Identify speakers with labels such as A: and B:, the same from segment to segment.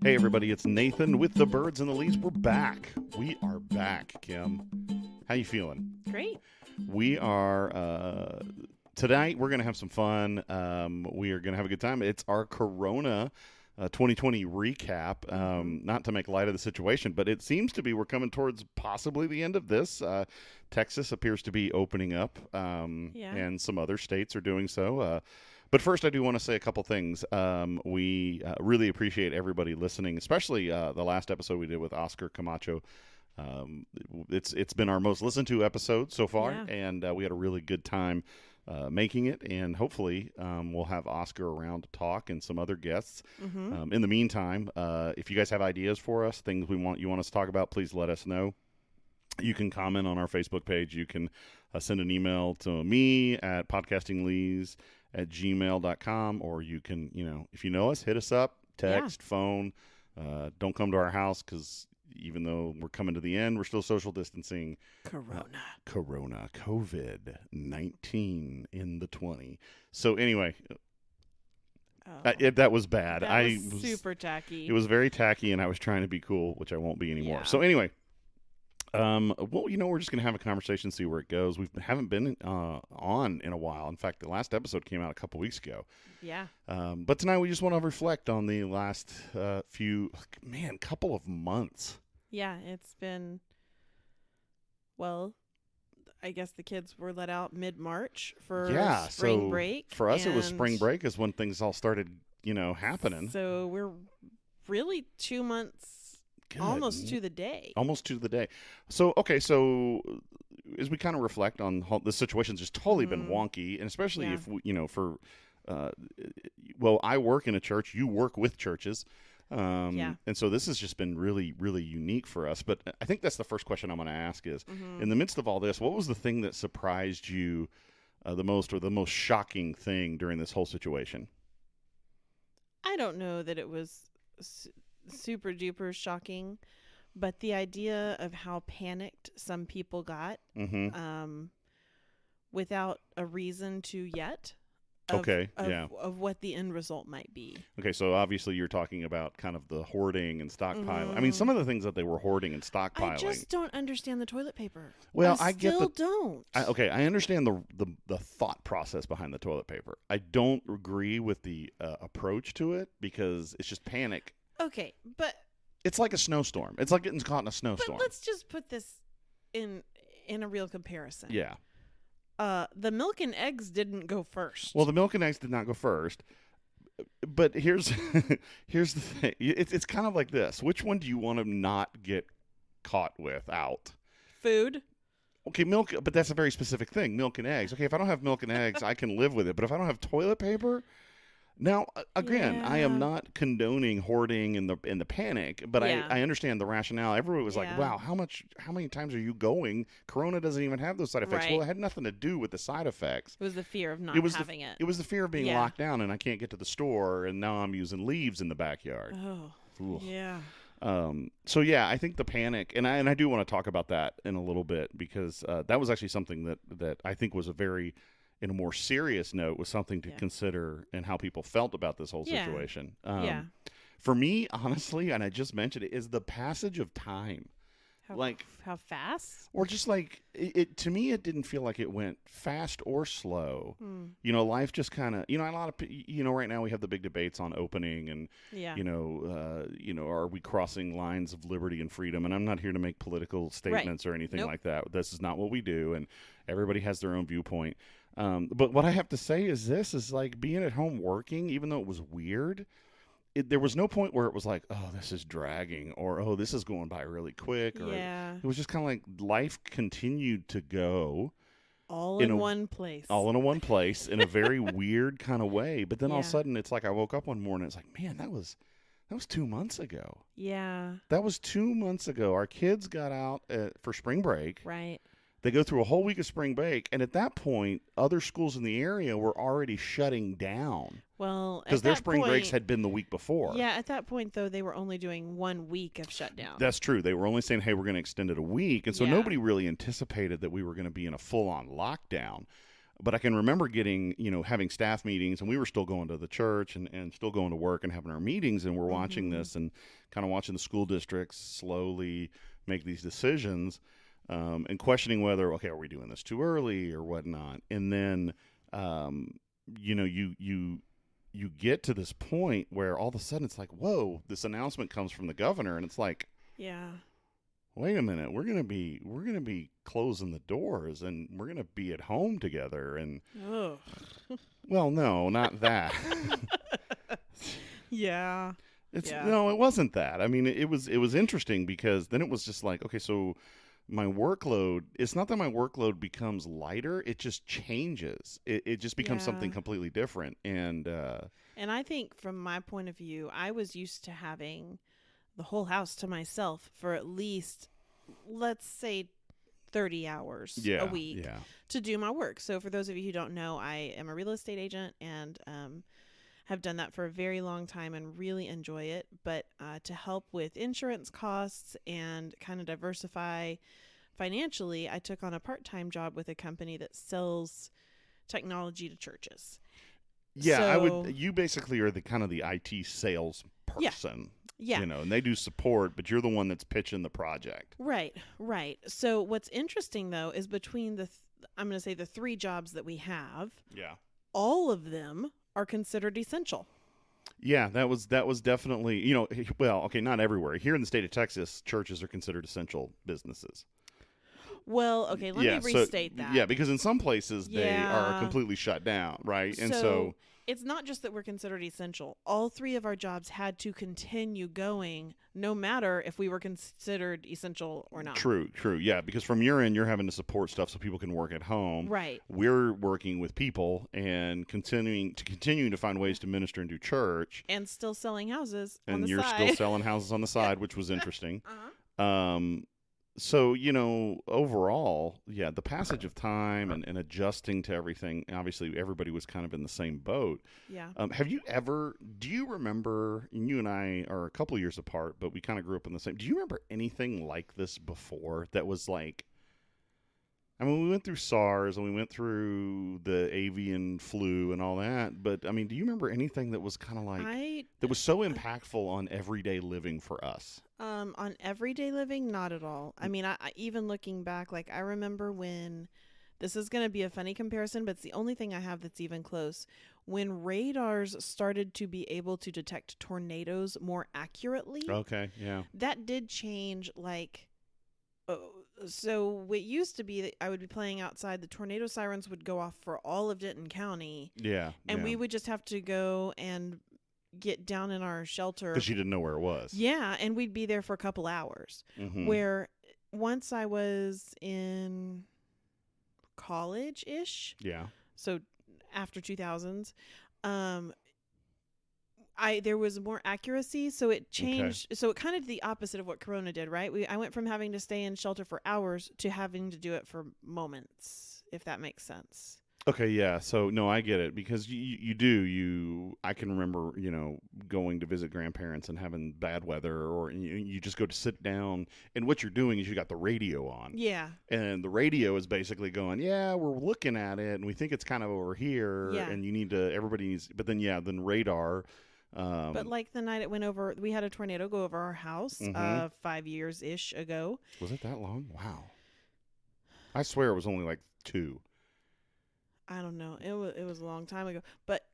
A: Hey everybody, it's Nathan with the Birds and the Leaves. We're back. We are back, Kim. How you feeling?
B: Great.
A: We are tonight. We're gonna have some fun. We are gonna have a good time. It's our Corona 2020 recap. Not to make light of the situation, but it seems to be we're coming towards possibly the end of this. Texas appears to be opening up, and some other states are doing so. But first, I do want to say a couple things. We really appreciate everybody listening, especially the last episode we did with Oscar Camacho. It's been our most listened to episode so far, and we had a really good time making it. And hopefully, we'll have Oscar around to talk and some other guests. In the meantime, if you guys have ideas for us, things you want us to talk about, please let us know. You can comment on our Facebook page. You can send an email to me at podcastinglees@gmail.com, or you can, if you know us, hit us up, text, phone. Don't come to our house because even though we're coming to the end, we're still social distancing. Corona, COVID-19 in the 20. So anyway, that was bad.
B: That was super tacky.
A: It was very tacky, and I was trying to be cool, which I won't be anymore.
B: Yeah.
A: So anyway. We're just going to have a conversation, see where it goes. We haven't been on in a while. In fact, the last episode came out a couple weeks ago.
B: Yeah.
A: But tonight we just want to reflect on the last couple of months.
B: Yeah, it's been, well, I guess the kids were let out mid-March for spring break.
A: For us, it was spring break is when things all started, happening.
B: So we're really 2 months.
A: Good.
B: Almost to the day.
A: So, as we kind of reflect on how the situation's just totally been wonky, and especially if, I work in a church, you work with churches. And so this has just been really, really unique for us. But I think that's the first question I'm going to ask is, in the midst of all this, what was the thing that surprised you the most, or the most shocking thing during this whole situation?
B: I don't know that it was super duper shocking, but the idea of how panicked some people got without a reason to yet of what the end result might be. Okay, so
A: obviously you're talking about kind of the hoarding and stockpiling. I mean, some of the things that they were hoarding and stockpiling.
B: I just don't understand the toilet paper.
A: Well,
B: I still don't.
A: I understand the thought process behind the toilet paper. I don't agree with the approach to it because it's just panic.
B: Okay, but
A: it's like a snowstorm. It's like getting caught in a snowstorm.
B: But let's just put this in a real comparison.
A: Yeah.
B: The milk and eggs didn't go first.
A: Well, the milk and eggs did not go first. But here's here's the thing. It's kind of like this. Which one do you want to not get caught with out?
B: Food.
A: Okay, milk, but that's a very specific thing. Milk and eggs. Okay, if I don't have milk and eggs, I can live with it. But if I don't have toilet paper. Now, again, I am not condoning hoarding and the panic, but I understand the rationale. Everyone was like, wow, how many times are you going? Corona doesn't even have those side effects.
B: Right.
A: Well, it had nothing to do with the side effects.
B: It was the fear of not having it.
A: It was the fear of being locked down and I can't get to the store, and now I'm using leaves in the backyard.
B: Oh,
A: Ooh.
B: Yeah.
A: I think the panic, and I do want to talk about that in a little bit because that was actually something that I think was in a more serious note, was something to consider and how people felt about this whole situation. For me, honestly, and I just mentioned it, is the passage of time.
B: How fast?
A: Or just like, it to me, it didn't feel like it went fast or slow. Life just kind of, a lot of, right now we have the big debates on opening and, are we crossing lines of liberty and freedom? And I'm not here to make political statements or anything like that. This is not what we do. And everybody has their own viewpoint. But what I have to say is like being at home working, even though it was weird, there was no point where it was like, oh, this is dragging, or, oh, this is going by really quick. Or it was just kind of like life continued to go.
B: All in one place.
A: All in one place in a very weird kind of way. But then all of a sudden, it's like I woke up one morning, it's like, man, that was 2 months ago.
B: Yeah.
A: That was 2 months ago. Our kids got out for spring break.
B: Right.
A: They go through a whole week of spring break, and at that point, other schools in the area were already shutting down.
B: Well,
A: because their spring breaks had been the week before.
B: Yeah, at that point, though, they were only doing 1 week of shutdown.
A: That's true. They were only saying, hey, we're going to extend it a week, and so nobody really anticipated that we were going to be in a full-on lockdown. But I can remember getting, having staff meetings, and we were still going to the church and still going to work and having our meetings, and we're watching
B: Mm-hmm.
A: this and kind of watching the school districts slowly make these decisions, and questioning whether, okay, are we doing this too early or whatnot? And then, um, you get to this point where all of a sudden it's like, whoa, this announcement comes from the governor, and it's like,
B: Yeah.
A: wait a minute, we're gonna be closing the doors, and we're gonna be at home together. And
B: Oh.
A: well, no, not that.
B: Yeah.
A: It's
B: Yeah.
A: no, it wasn't that. I mean, it was interesting because then it was just like, okay, so my workload, it's not that my workload becomes lighter, it just changes. It just becomes something
B: Yeah.
A: completely different. And
B: And I think from my point of view, I was used to having the whole house to myself for at least, let's say, 30 hours a
A: yeah,
B: week
A: yeah.
B: to do my work. So, for those of you who don't know, I am a real estate agent and have done that for a very long time and really enjoy it. But to help with insurance costs and kind of diversify financially, I took on a part time job with a company that sells technology to churches.
A: Yeah,
B: So,
A: you basically are the kind of the IT sales
B: yeah,
A: person,
B: yeah.
A: and they do support, but you're the one that's pitching the project.
B: Right, right. So what's interesting though is between I'm going to say the three jobs that we have,
A: Yeah.
B: all of them are considered essential.
A: Yeah, that was definitely, well, okay, not everywhere. Here in the state of Texas, churches are considered essential businesses.
B: Well, okay, let me
A: Yeah, so
B: restate that.
A: yeah, because in some places they are
B: Yeah.
A: completely shut down, right? And
B: So
A: so
B: it's not just that we're considered essential. All three of our jobs had to continue going no matter if we were considered essential or not.
A: true, true. Yeah, because from your end you're having to support stuff so people can work at home.
B: Right.
A: We're working with people and continuing to find ways to minister and do church,
B: And still selling houses on
A: and
B: the
A: you're still
B: side.
A: selling houses on the side, which was interesting.
B: Uh-huh.
A: So, overall, yeah, the passage of time and adjusting to everything, obviously everybody was kind of in the same boat.
B: Yeah.
A: Do you remember, and you and I are a couple years apart, but we kind of grew up in the same, do you remember anything like this before that was like, I mean, we went through SARS and we went through the avian flu and all that, but I mean, do you remember anything that was kind of like,
B: I
A: that was so impactful on everyday living for us?
B: On everyday living, not at all. I mean, I even looking back, like I remember when this is going to be a funny comparison, but it's the only thing I have that's even close. When radars started to be able to detect tornadoes more accurately,
A: Okay, yeah.
B: that did change. Like, so it used to be that I would be playing outside, the tornado sirens would go off for all of Denton County,
A: Yeah,
B: and
A: yeah.
B: we would just have to go and get down in our shelter.
A: Because you didn't know where it was.
B: Yeah, and we'd be there for a couple hours.
A: Mm-hmm.
B: Where once I was in college-ish,
A: Yeah.
B: so after 2000s, there was more accuracy, so it changed. So it kind of the opposite of what Corona did, right? I went from having to stay in shelter for hours to having to do it for moments, if that makes sense.
A: Okay, yeah. So no, I get it because I can remember, going to visit grandparents and having bad weather, or you just go to sit down, and what you're doing is you got the radio on.
B: Yeah.
A: And the radio is basically going, yeah, we're looking at it and we think it's kind of over here,
B: Yeah.
A: and everybody needs, but then then radar.
B: But like the night it went over, we had a tornado go over our house
A: Mhm.
B: 5 years-ish ago.
A: Was it that long? Wow. I swear it was only like 2.
B: I don't know. It was a long time ago. But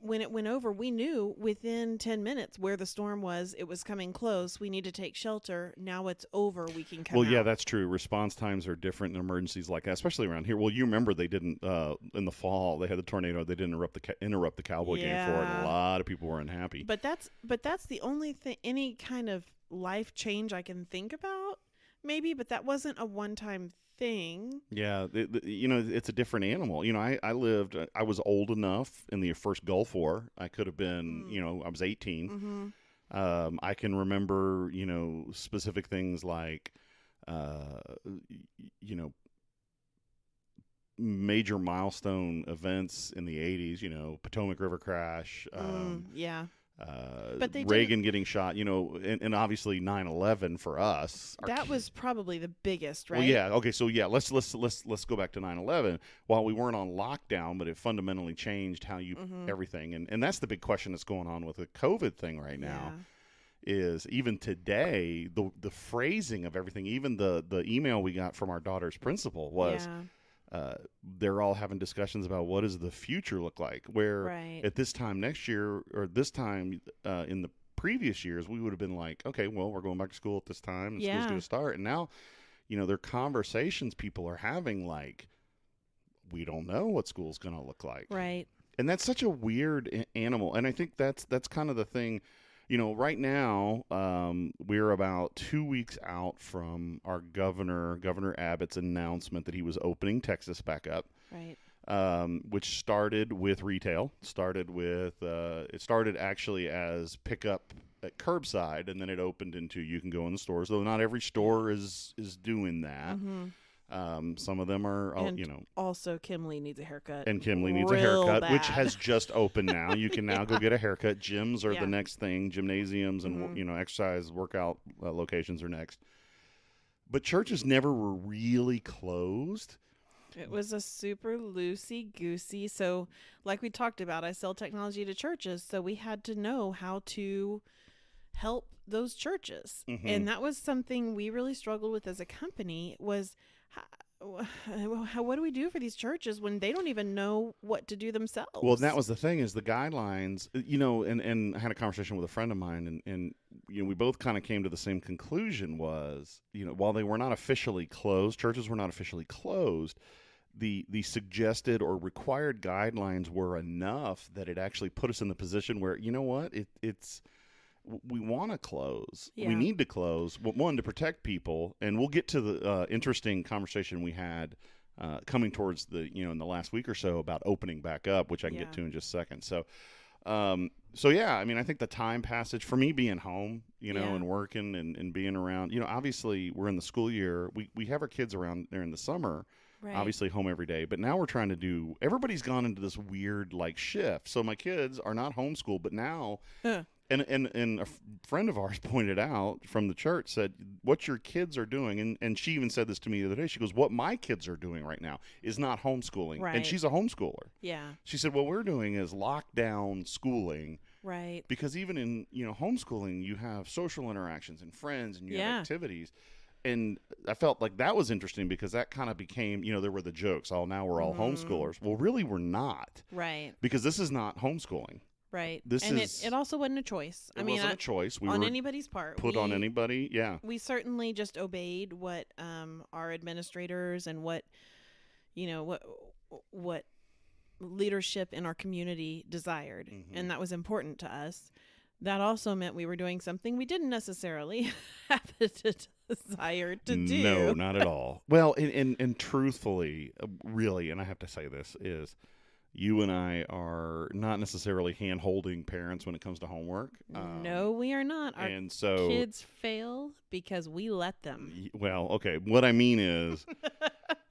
B: when it went over, we knew within 10 minutes where the storm was. It was coming close. We need to take shelter. Now it's over. We can come
A: Well, yeah,
B: out.
A: that's true. Response times are different in emergencies like that, especially around here. Well, you remember they didn't in the fall. They had the tornado. They didn't interrupt the Cowboy game for it.
B: Yeah.
A: A lot of people were unhappy.
B: But that's the only thing, any kind of life change I can think about, maybe. But that wasn't a one-time thing.
A: Yeah, it's a different animal. I was old enough in the first Gulf War. I could have been, I was 18.
B: Mm-hmm.
A: I can remember, specific things like, major milestone events in the 80s, Potomac River crash,
B: Yeah. But they
A: Reagan getting shot, and obviously 9/11 for us.
B: That was probably the biggest, right?
A: Well, yeah. Okay, so yeah, let's go back to 9/11. While we weren't on lockdown, but it fundamentally changed how you everything, and that's the big question that's going on with the COVID thing right now. Is even today the phrasing of everything, even the email we got from our daughter's principal was. They're all having discussions about what does the future look like, where at this time next year or this time in the previous years we would have been like, okay, well, we're going back to school at this time and school's going to start. And now, there are conversations people are having like, we don't know what school's going to look like.
B: Right.
A: And that's such a weird animal. And I think that's kind of the thing. Right now, we're about 2 weeks out from our Governor Abbott's announcement that he was opening Texas back up.
B: Right.
A: Which started with retail. It started actually as pickup at curbside, and then it opened into you can go in the stores. Though not every store is doing that. Some of them are,
B: also Kimley needs a haircut.
A: And Kimley needs a haircut, which has just opened now. You can now go get a haircut. Gyms are the next thing. Gymnasiums and, exercise workout locations are next. But churches never were really closed.
B: It was a super loosey-goosey. So like we talked about, I sell technology to churches. So we had to know how to help those churches. And that was something we really struggled with as a company was what do we do for these churches when they don't even know what to do themselves?
A: Well, that was the thing is the guidelines, and I had a conversation with a friend of mine and we both kind of came to the same conclusion was, while they were not officially closed, churches were not officially closed, the suggested or required guidelines were enough that it actually put us in the position where, we want to close. We need to close. One, to protect people, and we'll get to the interesting conversation we had coming towards in the last week or so about opening back up, which I can get to in just a second. So, I think the time passage for me being home, and working and being around, obviously we're in the school year. We have our kids around there in the summer. Right. Obviously home every day, but now we're trying to everybody's gone into this weird shift. So my kids are not homeschooled, but now, and a friend of ours pointed out from the church said, what your kids are doing. And she even said this to me the other day. She goes, what my kids are doing right now is not homeschooling. Right. And she's a homeschooler. Yeah. She said, what we're doing is lockdown schooling. Right. Because even in, homeschooling, you have social interactions and friends and you have activities. And I felt like that was interesting because that kind of became, there were the jokes. Oh, now we're all homeschoolers. Well, really, we're not. Right. Because this is not homeschooling. Right. It also wasn't a choice. It wasn't a choice. We on anybody's part. Put on anybody. Yeah.
B: We certainly just obeyed what our administrators and what leadership in our community desired. And that was important to us. That also meant we were doing something we didn't necessarily have the desire to do.
A: No, not at all. Well, and truthfully, really, and I have to say this, is you and I are not necessarily hand-holding parents when it comes to homework.
B: No, we are not. Our kids fail because we let them.
A: Well, okay. What I mean is,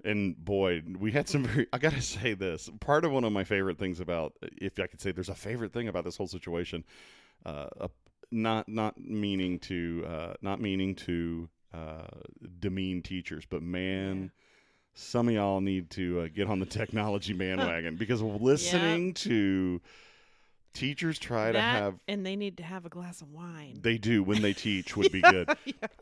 A: and boy, we had some I got to say this. Part of one of my favorite things about, if I could say there's a favorite thing about this whole situation, not meaning to demean teachers, but man, some of y'all need to get on the technology bandwagon because listening to teachers try to have,
B: and they need to have a glass of wine.
A: They do when they teach would be good.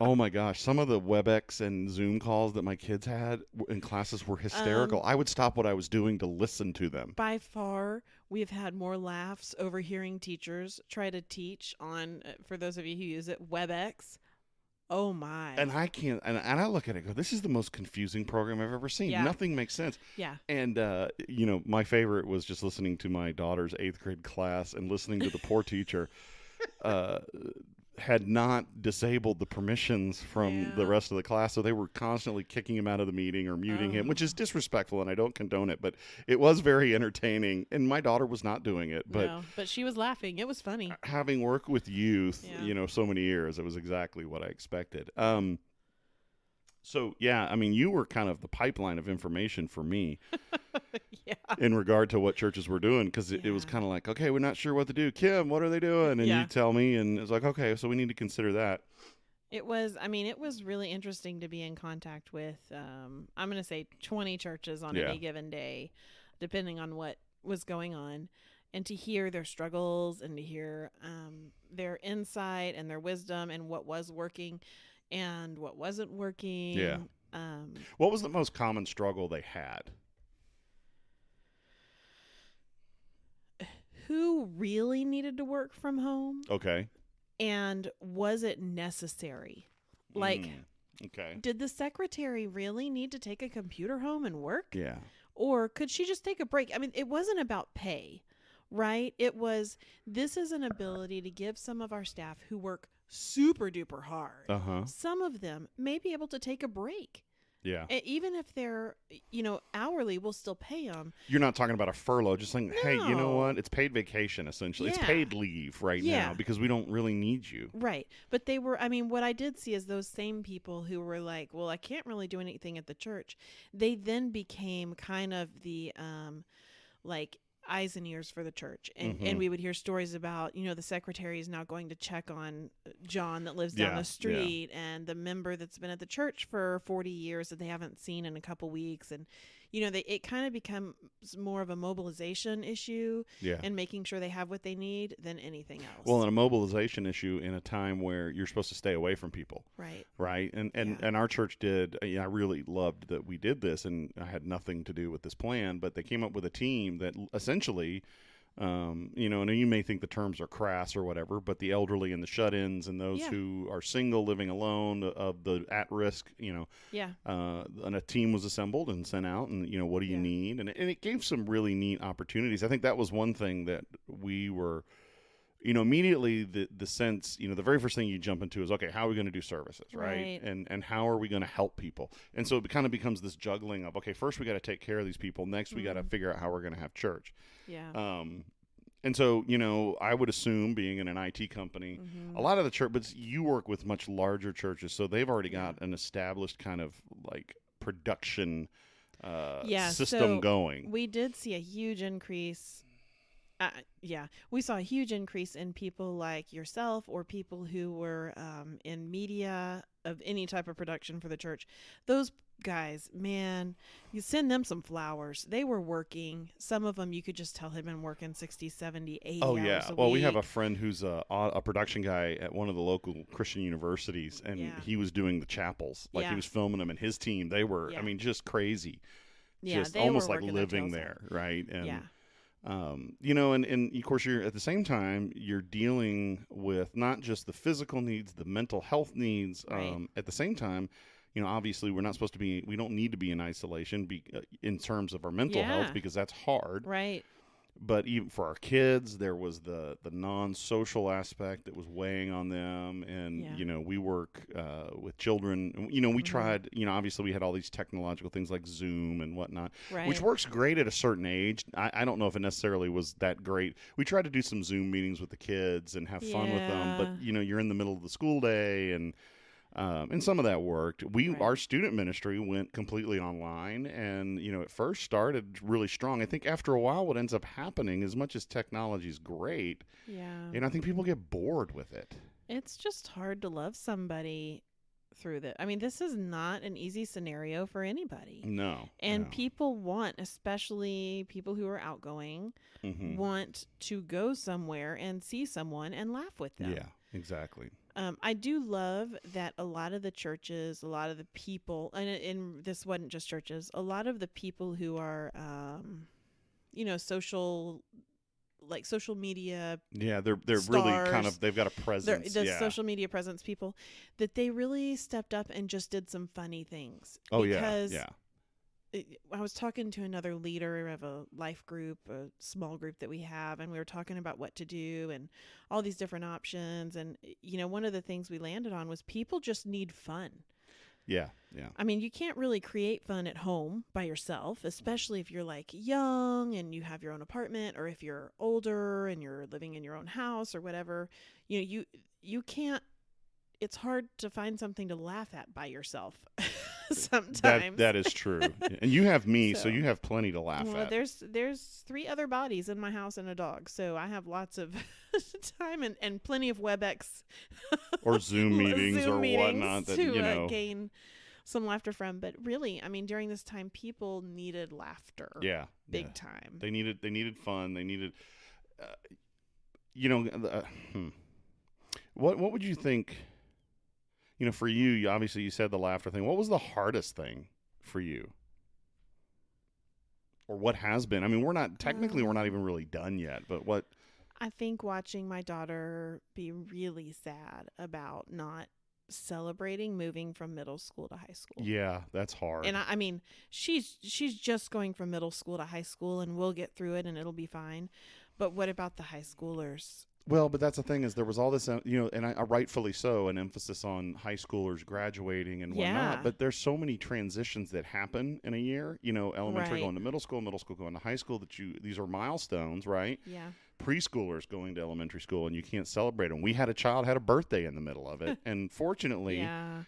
A: Oh my gosh, some of the WebEx and Zoom calls that my kids had in classes were hysterical. I would stop what I was doing to listen to them.
B: By far, we've had more laughs overhearing teachers try to teach on, for those of you who use it, WebEx. Oh my.
A: And I can't, and I look at it and go, this is the most confusing program I've ever seen. Yeah. Nothing makes sense. Yeah. And, my favorite was just listening to my daughter's 8th grade class and listening to the poor teacher had not disabled the permissions from the rest of the class. So they were constantly kicking him out of the meeting or muting him, which is disrespectful, and I don't condone it, but it was very entertaining. And my daughter was not doing it.
B: But she was laughing. It was funny.
A: Having worked with youth, so many years, it was exactly what I expected. So, yeah, I mean, you were kind of the pipeline of information for me
B: Yeah.
A: in regard to what churches were doing, because it was
B: Yeah.
A: kind of like, okay, we're not sure what to do. Kim, what are they doing? And you
B: Yeah.
A: tell me, and it's like, okay, so we need to consider that.
B: It was really interesting to be in contact with, I'm going to say 20 churches on
A: Yeah.
B: any given day, depending on what was going on, and to hear their struggles and to hear their insight and their wisdom and what was working and what wasn't working.
A: Yeah. What was the most common struggle they had?
B: Who really needed to work from home,
A: Okay.
B: and was it necessary? Like,
A: Okay.
B: did the secretary really need to take a computer home and work?
A: Yeah.
B: Or could she just take a break? I mean, it wasn't about pay, right? It was, this is an ability to give some of our staff who work super duper hard.
A: Uh-huh.
B: Some of them may be able to take a break.
A: Yeah.
B: Even if they're, hourly, we'll still pay them.
A: You're not talking about a furlough, just saying, hey, you know
B: No.
A: what? It's paid vacation, essentially. It's
B: Yeah.
A: paid leave right
B: Yeah.
A: now because we don't really need you.
B: Right. But they were, what I did see is those same people who were like, well, I can't really do anything at the church. They then became kind of the, like, eyes and ears for the church. And we would hear stories about, the secretary is now going to check on John that lives down
A: Yeah,
B: the street and the member that's been at the church for 40 years that they haven't seen in a couple weeks. And, it kind of becomes more of a mobilization issue
A: Yeah.
B: and making sure they have what they need than anything else.
A: Well, and a mobilization issue in a time where you're supposed to stay away from people.
B: Right.
A: Right. And
B: Yeah.
A: our church did, I really loved that we did this, and I had nothing to do with this plan, but they came up with a team that essentially, and you may think the terms are crass or whatever, but the elderly and the shut-ins and those
B: Yeah.
A: who are single, living alone, of the at-risk,
B: Yeah.
A: and a team was assembled and sent out, and what do you
B: Yeah.
A: need, and it gave some really neat opportunities. I think that was one thing that we were, immediately the sense, the very first thing you jump into is, okay, how are we going to do services, right?
B: Right.
A: And how are we going to help people? And so it kind of becomes this juggling of, okay, first we got to take care of these people, next we got to figure out how we're going to have church.
B: Yeah.
A: And so, I would assume, being in an IT company, a lot of the church, but you work with much larger churches, so they've already got an established kind of like production system
B: so
A: going.
B: We did see a huge increase. We saw a huge increase in people like yourself or people who were in media of any type of production for the church. Those guys, man, you send them some flowers. They were working. Some of them you could just tell had been working 60, 70, 80
A: Oh,
B: hours
A: yeah.
B: a
A: Well, we have a
B: week.
A: friend who's a production guy at one of the local Christian universities, and
B: Yeah.
A: he was doing the chapels. Like,
B: Yeah.
A: he was filming them, and his team, they were,
B: Yeah.
A: just crazy.
B: Yeah,
A: Just
B: they
A: almost
B: were
A: like
B: working their
A: living
B: tails off.
A: there, right? And,
B: Yeah.
A: and of course, you're at the same time, you're dealing with not just the physical needs, the mental health needs.
B: Right.
A: At the same time, obviously, we don't need to be in isolation in terms of our mental health,
B: Yeah.
A: because that's hard.
B: Right.
A: But even for our kids, there was the non-social aspect that was weighing on them. And,
B: Yeah.
A: we work with children. We tried, obviously we had all these technological things like Zoom and whatnot,
B: Right.
A: which works great at a certain age. I don't know if it necessarily was that great. We tried to do some Zoom meetings with the kids and have fun with them. But, you're in the middle of the school day, and some of that worked.
B: Right.
A: Our student ministry went completely online, and it first started really strong. I think after a while, what ends up happening, as much as technology is great,
B: Yeah.
A: I think people get bored with it.
B: It's just hard to love somebody through this. This is not an easy scenario for anybody.
A: No,
B: And
A: no.
B: people want, especially people who are outgoing,
A: Mhm.
B: want to go somewhere and see someone and laugh with them.
A: Yeah, exactly.
B: I do love that a lot of the churches, a lot of the people, and this wasn't just churches, a lot of the people who are, social media,
A: Yeah, they're really kind
B: Stars.
A: of, they've got a presence.
B: the
A: Yeah.
B: social media presence people, that they really stepped up and just did some funny things.
A: Oh
B: Because
A: yeah.
B: I was talking to another leader of a life group, a small group that we have, and we were talking about what to do and all these different options. And, one of the things we landed on was people just need fun.
A: Yeah. Yeah.
B: You can't really create fun at home by yourself, especially if you're like young and you have your own apartment, or if you're older and you're living in your own house or whatever. You can't. It's hard to find something to laugh at by yourself. sometimes.
A: That is true. And you have me, so
B: So,
A: you have plenty to laugh
B: well,
A: at.
B: there's 3 other bodies in my house and a dog, so I have lots of time and plenty of WebEx
A: Or Zoom meetings
B: Zoom
A: or
B: meetings
A: whatnot that,
B: to gain some laughter from. But really, I mean, during this time, people needed laughter,
A: yeah.
B: big time.
A: They needed fun. They needed, uh, you know, what would you think, for you, obviously you said the laughter thing. What was the hardest thing for you? Or what has been? I mean, we're not even really done yet, but what?
B: I think watching my daughter be really sad about not celebrating moving from middle school to high school.
A: Yeah, that's hard.
B: And I mean, she's just going from middle school to high school, and we'll get through it, and it'll be fine. But what about the high schoolers?
A: Well, but that's the thing is there was all this, and I rightfully so, an emphasis on high schoolers graduating and whatnot.
B: Yeah.
A: But there's so many transitions that happen in a year. Elementary
B: Right.
A: going to middle school going to high school. These are milestones, right?
B: Yeah.
A: Preschoolers going to elementary school, and you can't celebrate them. We had a child had a birthday in the middle of it, and fortunately,
B: Yeah.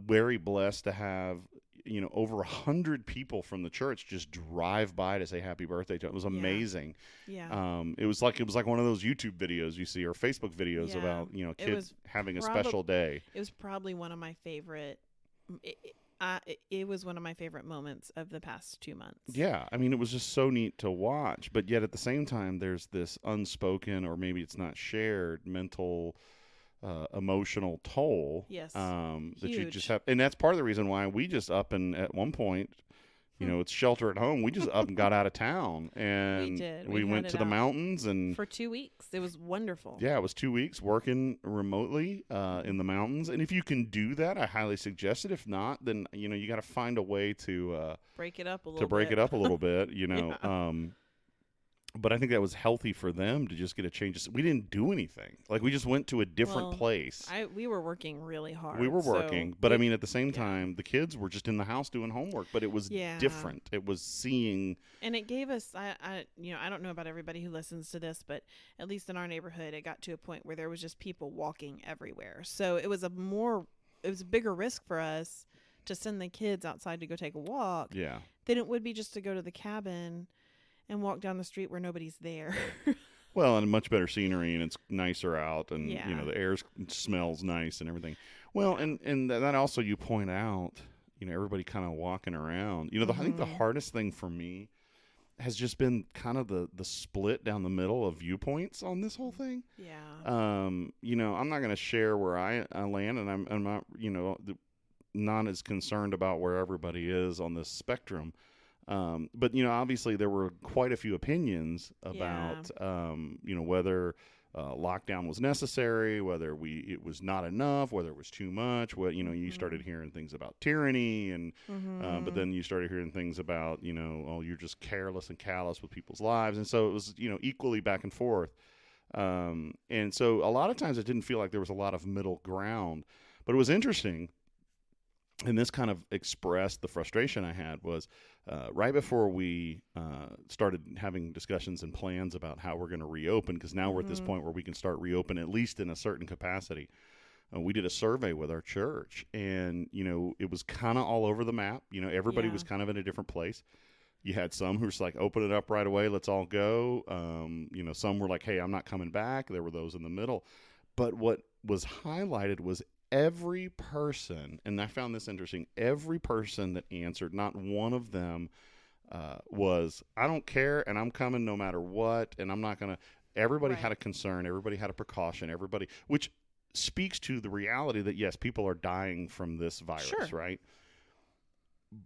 A: very blessed to have over 100 people from the church just drive by to say happy birthday to him. It was amazing.
B: Yeah.
A: It was like one of those YouTube videos you see or Facebook videos
B: Yeah.
A: about kids
B: was
A: having a special day.
B: It was probably one of my favorite. It was one of my favorite moments of the past 2 months.
A: Yeah, I mean it was just so neat to watch, but yet at the same time there's this unspoken, or maybe it's not shared, mental emotional toll.
B: Yes.
A: That you
B: Huge.
A: just have, and that's part of the reason why we just up and at one point, it's shelter at home. We just up and got out of town, and
B: We did.
A: we
B: We
A: went
B: headed
A: to the
B: out
A: mountains, and
B: for 2 weeks. It was wonderful.
A: yeah, it was 2 weeks working remotely in the mountains. And if you can do that, I highly suggest it. If not, then you got to find a way to
B: Break it up a little
A: break
B: bit.
A: it up a little bit.
B: Yeah.
A: But I think that was healthy for them to just get a change. We didn't do anything. Like we just went to a different
B: Well,
A: place.
B: We were working really hard.
A: We were
B: so
A: working, but I mean, at the same
B: yeah.
A: time, the kids were just in the house doing homework. But it was
B: Yeah.
A: different. It was seeing.
B: And it gave us, I don't know about everybody who listens to this, but at least in our neighborhood, it got to a point where there was just people walking everywhere. So it was a bigger risk for us to send the kids outside to go take a walk
A: Yeah.
B: than it would be just to go to the cabin and walk down the street where nobody's there.
A: Well, and much better scenery, and it's nicer out, and
B: Yeah.
A: the air smells nice and everything. Well, and that also you point out, everybody kind of walking around. I think the hardest thing for me has just been kind of the split down the middle of viewpoints on this whole thing.
B: Yeah.
A: I'm not going to share where I land, and I'm not, not as concerned about where everybody is on this spectrum. But obviously there were quite a few opinions about, whether lockdown was necessary, whether it was not enough, whether it was too much. You started hearing things about tyranny, and but then you started hearing things about, you're just careless and callous with people's lives, and so it was equally back and forth. And so a lot of times it didn't feel like there was a lot of middle ground, but it was interesting. And this kind of expressed the frustration I had was right before we started having discussions and plans about how we're going to reopen, because now we're at this point where we can start reopen at least in a certain capacity. We did a survey with our church, and it was kind of all over the map. Everybody was kind of in a different place. You had some who were just like, open it up right away, let's all go. Some were like, hey, I'm not coming back. There were those in the middle. But what was highlighted was every person, and I found this interesting, every person that answered, not one of them was, I don't care, and I'm coming no matter what, and I'm not going to. Everybody had a concern. Everybody had a precaution. Which speaks to the reality that, yes, people are dying from this virus, right?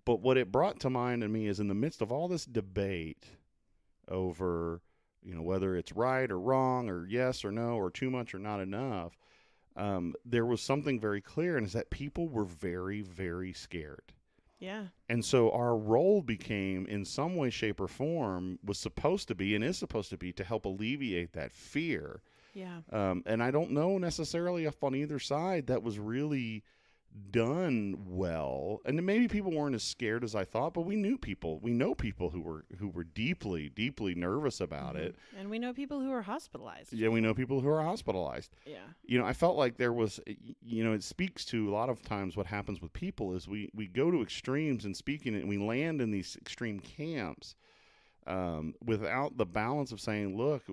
A: But what it brought to mind in me is in the midst of all this debate over, whether it's right or wrong or yes or no or too much or not enough, there was something very clear, and is that people were very, very scared.
B: Yeah.
A: And so our role became, in some way, shape, or form, was supposed to be and is supposed to be to help alleviate that fear.
B: Yeah.
A: And I don't know necessarily if on either side that was really done well, and maybe people weren't as scared as I thought, but we know people who were deeply, deeply nervous about it.
B: And we know people who are hospitalized.
A: Yeah, we know people who are hospitalized.
B: Yeah.
A: I felt like there was, it speaks to a lot of times what happens with people is we go to extremes in speaking, and we land in these extreme camps without the balance of saying, look,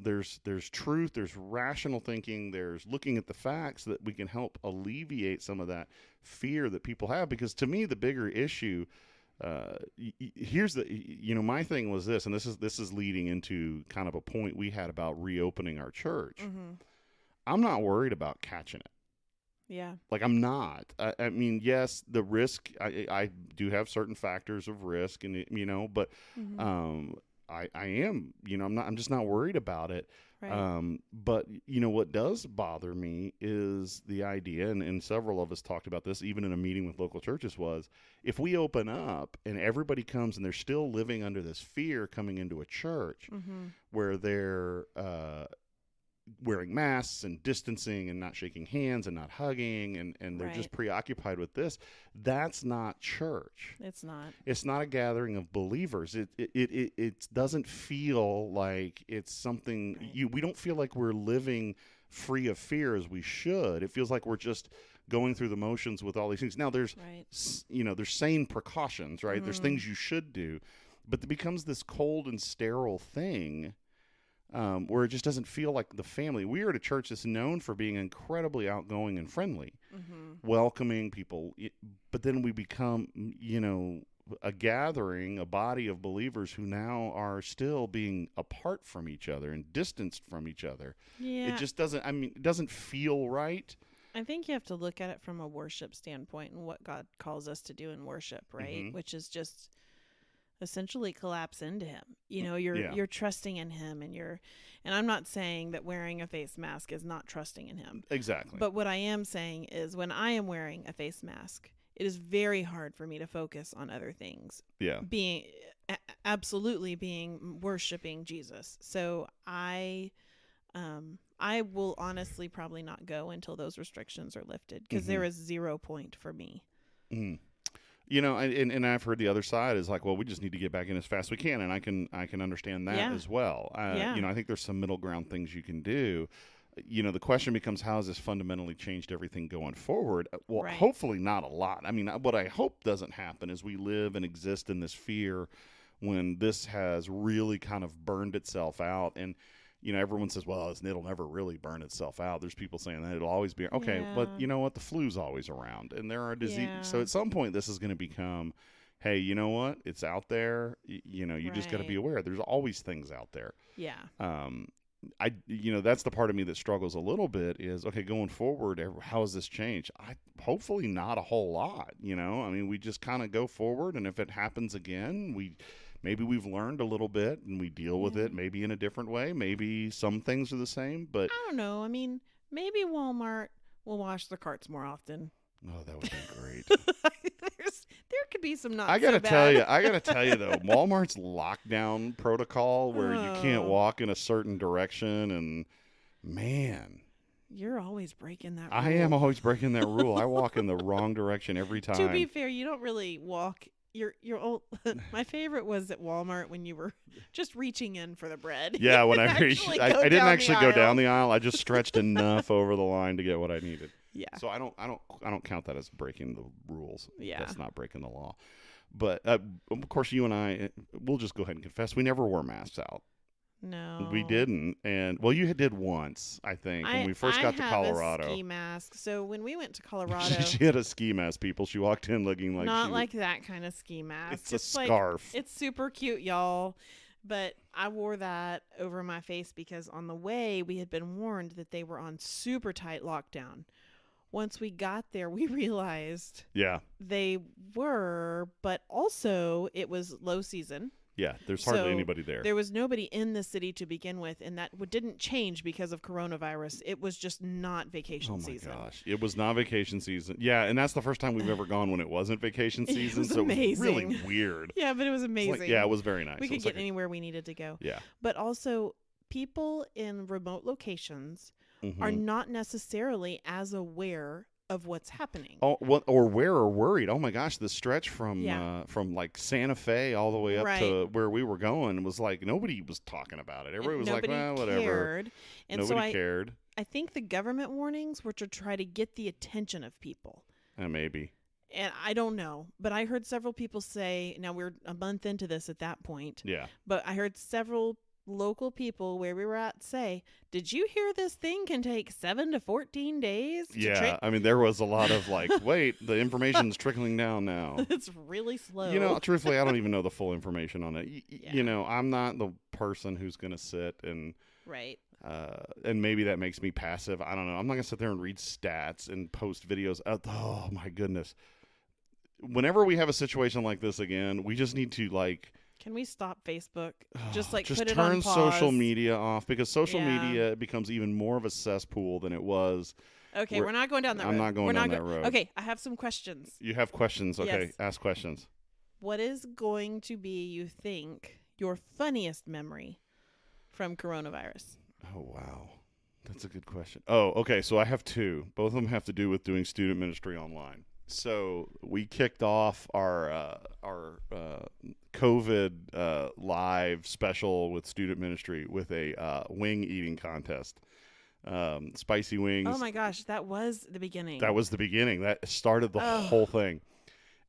A: there's truth, there's rational thinking, there's looking at the facts that we can help alleviate some of that fear that people have. Because to me, the bigger issue, here's my thing was this, and this is leading into kind of a point we had about reopening our church.
B: Mm-hmm.
A: I'm not worried about catching it.
B: Yeah.
A: Like, I'm not. I mean, yes, the risk, I do have certain factors of risk, and but
B: Mm-hmm.
A: I am, I'm just not worried about it.
B: Right.
A: But what does bother me is the idea, and several of us talked about this even in a meeting with local churches, was if we open up and everybody comes and they're still living under this fear coming into a church
B: Mm-hmm.
A: where they're wearing masks and distancing and not shaking hands and not hugging, and they're just
B: Right.
A: preoccupied with this, that's not church.
B: It's not.
A: It's not a gathering of believers. It doesn't feel like it's something
B: Right.
A: we don't feel like we're living free of fear as we should. It feels like we're just going through the motions with all these things. Now there's
B: Right.
A: there's sane precautions, right? There's
B: Mhm.
A: things you should do, but it becomes this cold and sterile thing where it just doesn't feel like the family. We are at a church that's known for being incredibly outgoing and friendly,
B: Mm-hmm.
A: welcoming people. But then we become, a gathering, a body of believers who now are still being apart from each other and distanced from each other.
B: Yeah.
A: It just doesn't, it doesn't feel right.
B: I think you have to look at it from a worship standpoint and what God calls us to do in worship, right?
A: Mhm.
B: Which is just essentially collapse into him. You're
A: Yeah.
B: you're trusting in him, and I'm not saying that wearing a face mask is not trusting in him.
A: Exactly.
B: But what I am saying is when I am wearing a face mask, it is very hard for me to focus on other things.
A: Yeah.
B: Absolutely being worshiping Jesus. So I will honestly probably not go until those restrictions are lifted because there is 0 point for me.
A: Mm. And I've heard the other side is like, well, we just need to get back in as fast as we can, and I can understand that
B: Yeah.
A: as well.
B: Yeah.
A: I think there's some middle ground things you can do. The question becomes, how has this fundamentally changed everything going forward? Well,
B: Right.
A: hopefully not a lot. I mean, what I hope doesn't happen is we live and exist in this fear when this has really kind of burned itself out. And everyone says, well, it'll never really burn itself out. There's people saying that it'll always be okay, but
B: Yeah.
A: you know what? The flu's always around, and there are diseases.
B: Yeah.
A: So at some point, this is going to become, hey, you know what? It's out there. You just got to be
B: Right.
A: aware. There's always things out there.
B: Yeah.
A: That's the part of me that struggles a little bit is, okay, going forward, how has this changed? Hopefully not a whole lot. I mean, we just kind of go forward, and if it happens again, maybe we've learned a little bit and we deal with
B: Yeah.
A: it maybe in a different way. Maybe some things are the same, but
B: I don't know. I mean, maybe Walmart will wash their carts more often.
A: oh, that would be great.
B: There could be some not
A: I gotta
B: so
A: tell you,
B: bad.
A: though, Walmart's lockdown protocol where you can't
B: Oh.
A: walk in a certain direction, and man,
B: You're always breaking that
A: I am
B: rule.
A: always breaking that rule. I walk in the wrong direction every time.
B: To be fair, you don't really walk. Your old. My favorite was at Walmart when you were just reaching in for the bread.
A: Yeah,
B: You
A: when
B: didn't
A: I reached,
B: actually
A: I
B: go
A: didn't
B: down the
A: actually go down
B: aisle.
A: the aisle. I just stretched enough over the line to get what I needed.
B: Yeah.
A: So I don't count that as breaking the rules.
B: Yeah.
A: That's not breaking the law. But of course, you and I, we'll just go ahead and confess, we never wore masks out.
B: No.
A: We didn't, and well, you did once, I think, when we first got to
B: I
A: Colorado.
B: have a ski mask. So when we went to Colorado,
A: She had a ski mask. People, she walked in looking like
B: not
A: she
B: like that kind of ski mask.
A: it's a
B: like
A: scarf.
B: it's super cute, y'all. But I wore that over my face because on the way we had been warned that they were on super tight lockdown. Once we got there, we realized
A: Yeah,
B: they were, but also it was low season.
A: yeah. There's hardly
B: So
A: anybody there.
B: There was nobody in the city to begin with, and that didn't change because of coronavirus. It was just not vacation
A: Oh my
B: season.
A: gosh, it was not vacation season. Yeah, and that's the first time we've ever gone when it wasn't vacation
B: It
A: season.
B: was
A: so it was really
B: amazing.
A: weird.
B: Yeah, but it was
A: It's
B: amazing.
A: like- yeah, it was very nice.
B: We
A: It
B: could
A: was
B: get
A: like
B: anywhere we needed to go.
A: yeah.
B: But also, people in remote locations
A: Mhm.
B: are not necessarily as aware of what's happening.
A: Oh, what or where are worried? Oh my gosh, the stretch
B: Yeah.
A: from like Santa Fe all the way up
B: Right.
A: to where we were going was like nobody was talking about it.
B: And
A: Everybody was like,
B: nobody
A: well, whatever.
B: cared. And so
A: Nobody cared.
B: I think the government warnings were to try to get the attention of people.
A: Maybe.
B: And I don't know, but I heard several people say, now we're a month into this at that point,
A: Yeah.
B: but I heard several local people where we were at say, did you hear this thing can take 7 to 14 days to
A: Yeah. I mean, there was a lot of like, wait, the information's trickling down now.
B: It's really slow.
A: You know, truthfully, I don't even know the full information on it.
B: Yeah.
A: You know, I'm not the person who's going to sit
B: Right.
A: and maybe that makes me passive. I don't know. I'm not going to sit there and read stats and post videos. Oh, my goodness. Whenever we have a situation like this again, we just need to like
B: Can we stop Facebook? Just like
A: just
B: put it
A: turn
B: on pause.
A: social media off, because social
B: Yeah.
A: media becomes even more of a cesspool than it was.
B: Okay, we're not going down that road.
A: I'm not going
B: We're
A: down
B: not
A: that road.
B: Okay, I have some questions.
A: You have questions. Okay,
B: Yes.
A: ask questions.
B: What is going to be, you think, your funniest memory from coronavirus?
A: Oh, wow. That's a good question. Oh, okay. So I have two. Both of them have to do with doing student ministry online. So we kicked off our COVID live special with student ministry with a wing eating contest. Spicy wings.
B: Oh my gosh, that was the beginning.
A: That was the beginning. That started the
B: Oh.
A: whole thing.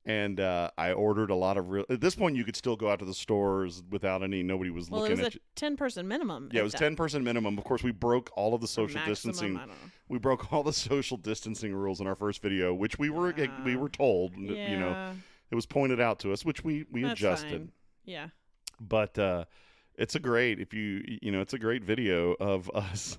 A: And I ordered a lot of at this point, you could still go out to the stores without nobody was
B: Well, it
A: looking
B: was
A: at
B: a
A: you.
B: 10-person minimum.
A: Yeah, it
B: at
A: was
B: that-
A: 10-person minimum. Of course, we broke all of the
B: or
A: social
B: maximum,
A: distancing.
B: I don't know.
A: We broke all the social distancing rules in our first video, which we were told.
B: Yeah,
A: You know, it was pointed out to us, which we
B: that's
A: adjusted.
B: fine. Yeah.
A: But it's a great it's a great video of us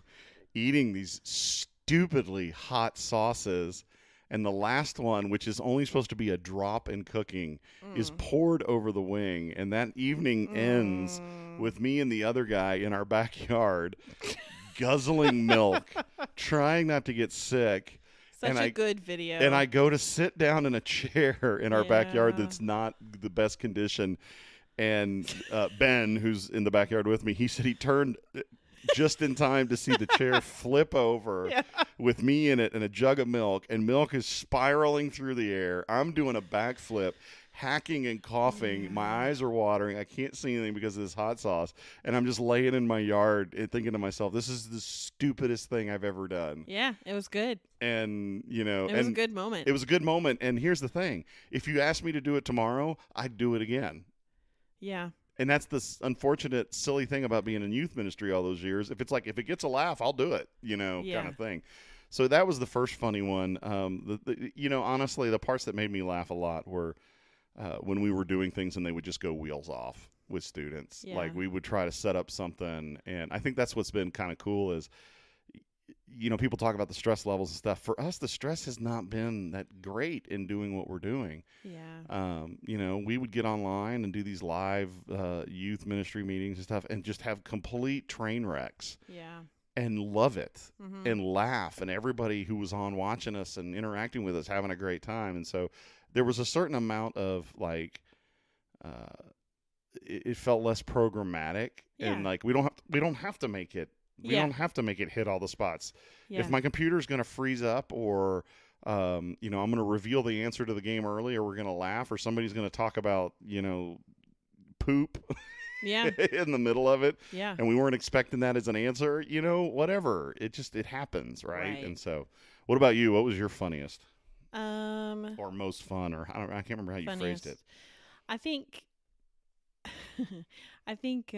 A: eating these stupidly hot sauces. And the last one, which is only supposed to be a drop in cooking, is poured over the wing. And that evening ends with me and the other guy in our backyard guzzling milk, trying not to get sick.
B: Such
A: and
B: a
A: I-
B: good video.
A: And I go to sit down in a chair in our backyard
B: Yeah.
A: that's not the best condition. And Ben, who's in the backyard with me, he said he turned just in time to see the chair flip over
B: Yeah.
A: with me in it and a jug of milk. And milk is spiraling through the air. I'm doing a backflip, hacking and coughing. My eyes are watering. I can't see anything because of this hot sauce. And I'm just laying in my yard and thinking to myself, this is the stupidest thing I've ever done.
B: Yeah, it was good.
A: And, you know,
B: It was a good moment.
A: it was a good moment. And here's the thing. If you asked me to do it tomorrow, I'd do it again.
B: Yeah.
A: And that's the unfortunate, silly thing about being in youth ministry all those years. If it gets a laugh, I'll do it, kind
B: Yeah.
A: of thing. So that was the first funny one. Honestly, the parts that made me laugh a lot were when we were doing things and they would just go wheels off with students.
B: Yeah.
A: Like we would try to set up something. And I think that's what's been kind of cool is, people talk about the stress levels and stuff. For us, the stress has not been that great in doing what we're doing.
B: Yeah.
A: We would get online and do these live youth ministry meetings and stuff and just have complete train wrecks
B: Yeah.
A: and love it
B: Mhm.
A: and laugh. And everybody who was on watching us and interacting with us having a great time. And so there was a certain amount of like, it felt less programmatic and
B: Yeah.
A: like, we don't have to make it. We
B: Yeah.
A: don't have to make it hit all the spots.
B: Yeah.
A: If my computer's going to freeze up or, I'm going to reveal the answer to the game early or we're going to laugh or somebody's going to talk about, poop
B: Yeah.
A: in the middle of it
B: Yeah.
A: and we weren't expecting that as an answer, whatever. It happens, right?
B: Right.
A: And so what about you? What was your funniest
B: Um
A: or most fun or I can't remember how you phrased it.
B: funniest. I think I think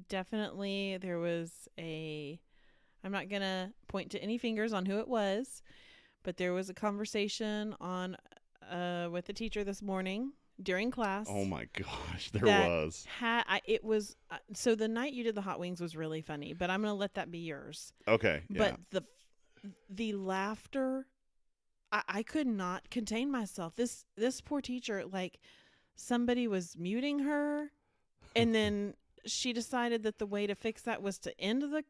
B: definitely there was I'm not going to point to any fingers on who it was, but there was a conversation on with the teacher this morning during class.
A: Oh my gosh, there
B: that
A: was.
B: It was so the night you did the hot wings was really funny, but I'm going to let that be yours.
A: Okay. Yeah.
B: But the laughter, I could not contain myself. This poor teacher, like somebody was muting her, and then she decided that the way to fix that was to end the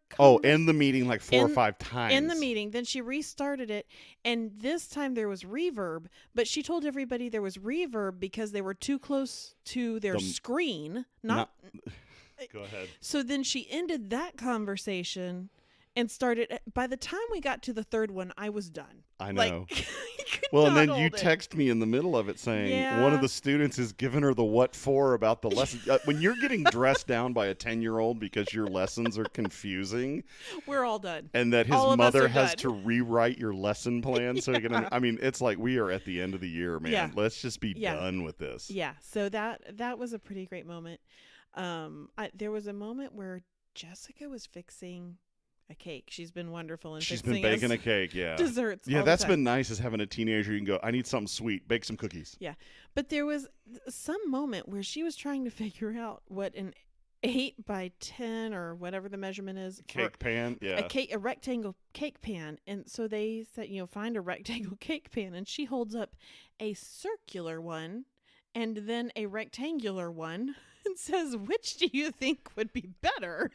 A: end the meeting like 4 or
B: in-
A: 5 times.
B: in the meeting. Then she restarted it, and this time there was reverb. But she told everybody there was reverb because they were too close to their screen.
A: Go ahead.
B: So then she ended that conversation and started. By the time we got to the third one, I was done.
A: I
B: Like,
A: know.
B: I could
A: Well, and
B: not
A: then you
B: hold it.
A: text me in the middle of it saying one of
B: Yeah.
A: the students is giving her the what for about the lesson. When you're getting dressed down by a 10-year-old because your lessons are confusing
B: We're all done.
A: and that his
B: All of us
A: mother
B: are
A: has
B: done.
A: to rewrite your lesson plan so he can.
B: Yeah.
A: I mean, it's like we are at the end of the year, man.
B: Yeah.
A: Let's just be
B: Yeah.
A: done with this.
B: Yeah. So that was a pretty great moment. There was a moment where Jessica was fixing a cake. She's been wonderful in
A: She's
B: fixing
A: been baking
B: us
A: a cake, yeah.
B: desserts.
A: Yeah,
B: all the
A: that's
B: time.
A: been nice is having a teenager you can go, I need something sweet, bake some cookies.
B: But there was some moment where she was trying to figure out what an 8 by 10 or whatever the measurement is for
A: Cake pan, yeah.
B: a rectangle cake pan. And so they said, find a rectangle cake pan. And she holds up a circular one and then a rectangular one and says, which do you think would be better?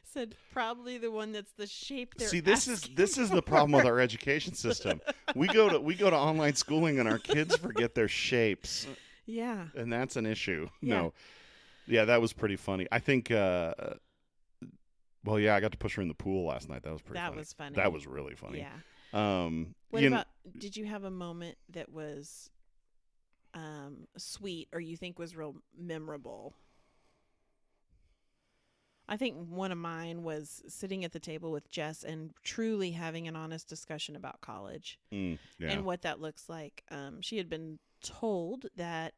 B: Said probably the one that's the shape they're
A: See, this
B: asking
A: is the
B: for."
A: problem with our education system. We go to online schooling and our kids forget their shapes,
B: Yeah.
A: and that's an issue.
B: Yeah.
A: No, yeah, that was pretty funny. I think. Well, yeah, I got to push her in the pool last night. That was pretty.
B: That
A: funny.
B: was funny.
A: That was really funny.
B: Yeah. What
A: you
B: about, did you have a moment that was sweet or you think was real memorable? I think one of mine was sitting at the table with Jess and truly having an honest discussion about college
A: yeah.
B: and what that looks like. She had been told that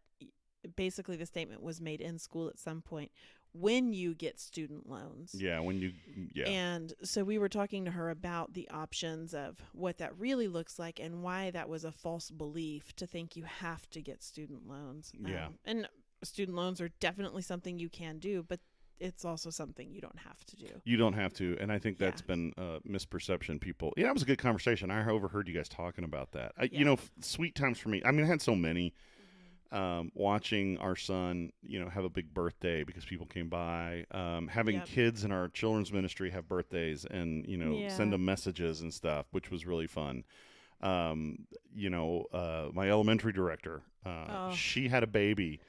B: basically the statement was made in school at some point, when you get student loans.
A: Yeah, when you yeah.
B: And so we were talking to her about the options of what that really looks like and why that was a false belief to think you have to get student loans.
A: Yeah.
B: And student loans are definitely something you can do, but it's also something you don't have to do.
A: You don't have to, and I think that's
B: Yeah.
A: been a misperception. People, yeah, it was a good conversation. I overheard you guys talking about that.
B: Yeah.
A: You know, sweet times for me. I mean, I had so many. Watching our son, have a big birthday because people came by, having
B: Yep.
A: kids in our children's ministry have birthdays and,
B: Yeah.
A: send them messages and stuff, which was really fun. My elementary director,
B: Oh.
A: she had a baby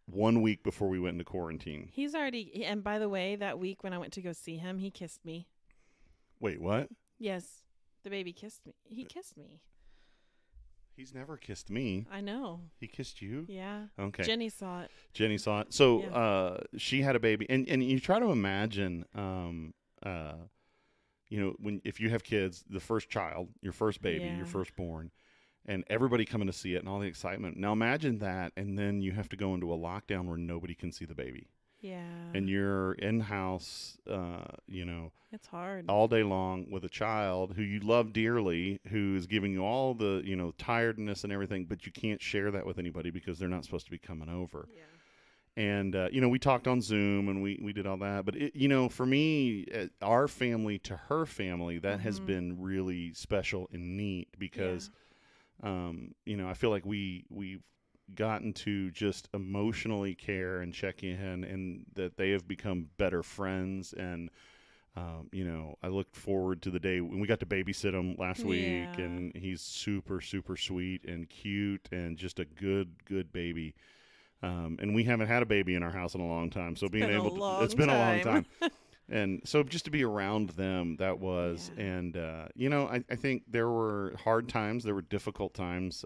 A: 1 week before we went into quarantine.
B: He's already, and by the way, that week when I went to go see him, he kissed me.
A: Wait, what?
B: Yes, the baby kissed me. He kissed me.
A: He's never kissed me.
B: I know.
A: He kissed you?
B: Yeah.
A: Okay.
B: Jenny saw it.
A: Jenny saw it. So
B: Yeah.
A: she had a baby, and you try to imagine, if you have kids, the first child, your first baby,
B: Yeah.
A: your firstborn, and everybody coming to see it and all the excitement. Now imagine that, and then you have to go into a lockdown where nobody can see the baby,
B: Yeah.
A: and you're in house,
B: It's hard.
A: all day long with a child who you love dearly, who is giving you all the tiredness and everything, but you can't share that with anybody because they're not supposed to be coming over.
B: Yeah.
A: And, we talked on Zoom and we did all that. But, for me, our family to her family, that has
B: Mhm.
A: been really special and neat because, I feel like we've gotten to just emotionally care and check in and that they have become better friends. And, I looked forward to the day when we got to babysit him last week,
B: Yeah.
A: and he's super, super sweet and cute and just a good baby. And we haven't had a baby in our house in a long time, so being
B: been a
A: able to,
B: long
A: it's been a long
B: time.
A: time. And so just to be around them, that was,
B: Yeah.
A: and, I think there were hard times, there were difficult times,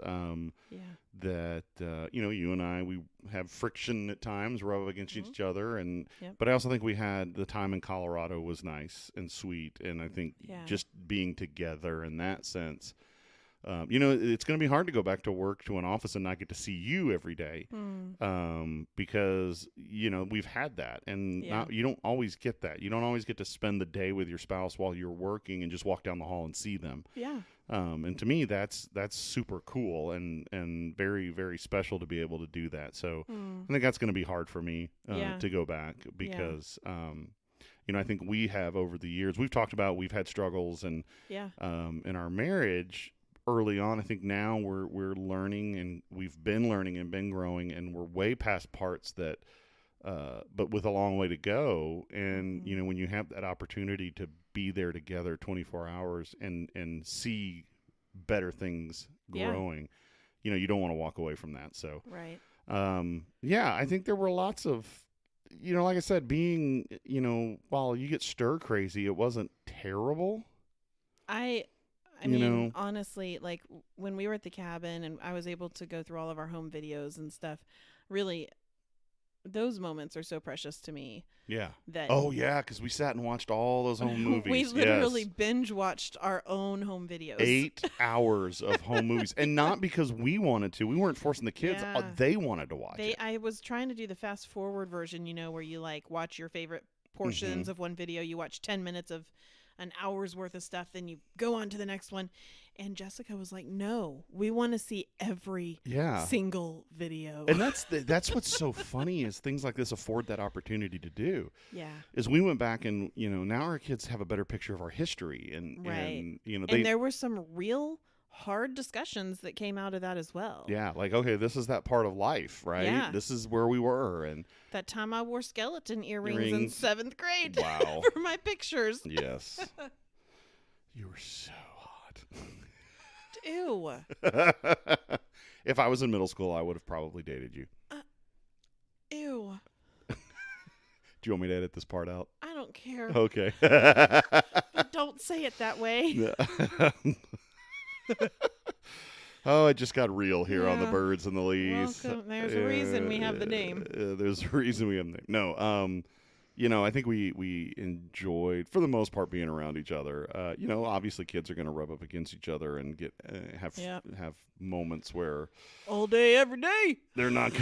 B: Yeah.
A: that, you and I, we have friction at times, rub against
B: Mhm.
A: each other. And,
B: Yep.
A: but I also think we had the time in Colorado was nice and sweet. And I think
B: Yeah.
A: just being together in that sense, it's going to be hard to go back to work to an office and not get to see you every day. Because we've had that, and
B: Yeah.
A: you don't always get that. You don't always get to spend the day with your spouse while you're working and just walk down the hall and see them.
B: Yeah.
A: And to me, that's super cool and very, very special to be able to do that. So I think that's going to be hard for me
B: Yeah.
A: to go back because I think we have over the years we've talked about we've had struggles and
B: Yeah.
A: in our marriage. Early on, I think now we're learning, and we've been learning and been growing, and we're way past parts that, but with a long way to go. And
B: Mhm.
A: when you have that opportunity to be there together 24 hours and see better things
B: Yeah.
A: growing, you don't want to walk away from that. So,
B: Right.
A: I think there were lots of like I said, being, while you get stir crazy, it wasn't terrible.
B: I
A: You
B: mean,
A: know?
B: honestly, like when we were at the cabin and I was able to go through all of our home videos and stuff, really, those moments are so precious to me
A: Yeah.
B: that
A: Oh, yeah, because we sat and watched all those home movies.
B: we literally
A: Yes.
B: binge watched our own home videos.
A: 8 hours of home movies. And not because we wanted to. We weren't forcing the kids.
B: Yeah.
A: They wanted to watch it.
B: I was trying to do the fast forward version, where you like watch your favorite portions
A: Mhm.
B: of one video. You watch 10 minutes of an hour's worth of stuff, then you go on to the next one. And Jessica was like, "No, we want to see every
A: Yeah.
B: single video."
A: And that's what's so funny is things like this afford that opportunity to do.
B: yeah.
A: Is we went back and, now our kids have a better picture of our history. And,
B: Right.
A: and
B: And there were some real hard discussions that came out of that as well.
A: yeah, like, okay, this is that part of life, right?
B: Yeah.
A: This is where we were. And
B: That time I wore skeleton earrings in
A: Earrings.
B: 7th grade
A: wow.
B: for my pictures.
A: Yes. You were so hot.
B: Ew.
A: If I was in middle school, I would have probably dated you.
B: Ew.
A: Do you want me to edit this part out?
B: I don't care.
A: Okay.
B: But don't say it that way.
A: Oh, it just got real here on the
B: Yeah.
A: Birds and the Lees.
B: Welcome. There's a reason we have the name.
A: There's a reason we have the name. No, I think we enjoyed, for the most part, being around each other. Obviously kids are going to rub up against each other and get
B: Yep.
A: have moments where
B: All day, every day.
A: they're not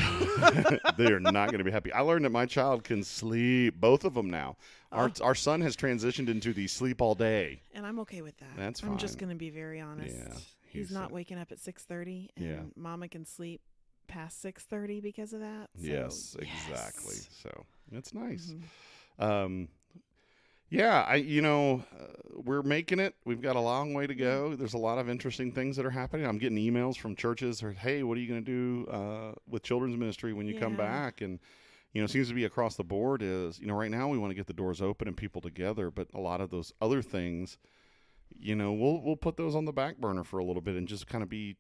A: they're not going to be happy. I learned that my child can sleep, both of them now. Our son has transitioned into the sleep all day.
B: And I'm okay with that.
A: That's
B: I'm just
A: fine.
B: going to be very honest.
A: Yeah,
B: He's not waking up at 6:30 and
A: Yeah.
B: Mama can sleep past 6:30 because of that. So,
A: Yes, exactly.
B: yes.
A: So it's nice.
B: Mhm.
A: We're making it. We've got a long way to go. There's a lot of interesting things that are happening. I'm getting emails from churches or, hey, what are you going to do with children's ministry when you come
B: Yeah.
A: back? And, it seems to be across the board is, right now we want to get the doors open and people together, but a lot of those other things, we'll put those on the back burner for a little bit and just kind of be.